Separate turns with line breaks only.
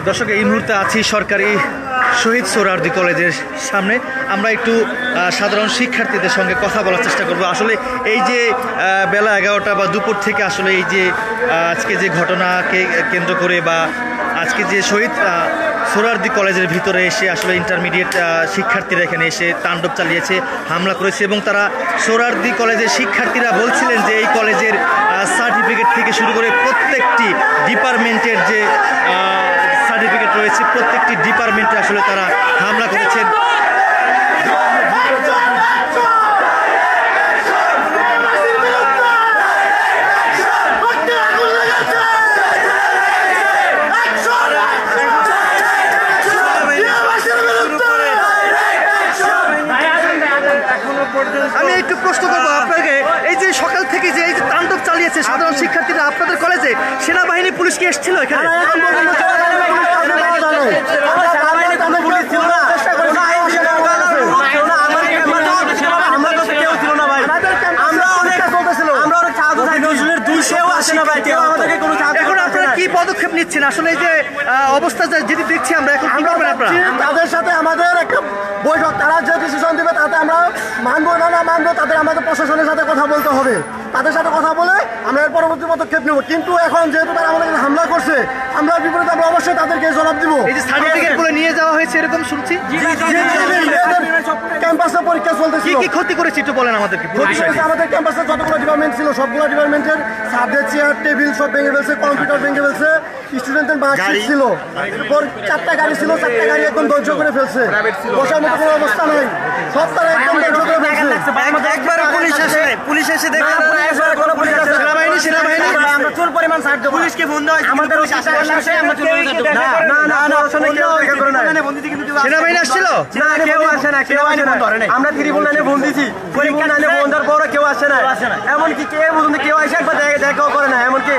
দর্শক এই মুহূর্তে আছি সরকারি শহীদ সোহরাওয়ার্দী কলেজের সামনে। আমরা একটু সাধারণ শিক্ষার্থীদের সঙ্গে কথা বলার চেষ্টা করব। আসলে এই যে বেলা 11টা বা দুপুর থেকে আসলে এই যে আজকে যে ঘটনাকে কেন্দ্র করে বা আজকে যে শহীদ সোহরাওয়ার্দী কলেজের ভিতরে এসে আসলে ইন্টারমিডিয়েট শিক্ষার্থীরা এখানে এসে তাণ্ডব চালিয়েছে, হামলা করেছে এবং তারা সোহরাওয়ার্দী কলেজের শিক্ষার্থীরা বলছিলেন যে এই কলেজের সার্টিফিকেট থেকে শুরু করে প্রত্যেকটি ডিপার্টমেন্টের যে সার্টিফিকেট রয়েছে প্রত্যেকটি ডিপার্টমেন্টে আসলে তারা হামলা করেছেন। আমি একটু প্রশ্ন করবো আপনাকে, এই যে সকাল থেকে যে এই যে তাণ্ডব চালিয়েছে সাধারণ শিক্ষার্থীরা আপনাদের কলেজে, সেনাবাহিনী পুলিশ কি এসেছিল এখানে? এখন আপনারা কি পদক্ষেপ নিচ্ছেন আসলে এই যে অবস্থা যেটি দেখছি আমরা, এখন কি করবেন আপনারা?
তাদের সাথে আমাদের একটা বৈঠক, তারা যে ডিসিশন দেবে তাতে আমরা মানবো না মানবো, তাদের আমাদের প্রশাসনের সাথে কথা বলতে হবে। তাদের সাথে কথা বলে আমরা এর পরবর্তী পদক্ষেপ নেব। কিন্তু এখন যেহেতু তারা আমাদের হামলা করছে, আমরা বিপরীতে আমরা অবশ্যই তাদেরকে জবাব দিব।
এই যে সার্টিফিকেট গুলো নিয়ে যাওয়া হয়েছে এরকম শুনছি,
ক্যাম্পাসে পরীক্ষা চলতেছে।
কি ক্ষতি করেছে একটু বলেন আমাদেরকে।
আমাদের ক্যাম্পাসে যতগুলো ডিপার্টমেন্ট ছিল সবগুলো ডিপার্টমেন্টের সাবজেক্ট, চেয়ার, টেবিল সব ভেঙে ফেলছে, কম্পিউটার ভেঙে ফেলছে, স্টুডেন্টের মার্কশিট ছিল, এরপর 4টা গাড়ি ছিল, 4টা গাড়ি একদম ধ্বংস করে ফেলছে, বসার মতো কোনো অবস্থা নাই, সব তারা একদম ধ্বংস করে ফেলছে।
একবার পুলিশ এসে দেখে সেনাবাহিনী
প্রচুর পরিমাণ সাহায্য, পুলিশকে ফোন দেওয়া আমাদের
সেনাবাহিনী আসছিল,
কেউ আসে না, আমরা ত্রিপুল লাইনে ফোন দিছি, পরীক্ষা লাইনে ফোন দেওয়ার পরও কেউ আসে না, এমনকি কেউ আসে একবার দেখাও করে না, এমনকি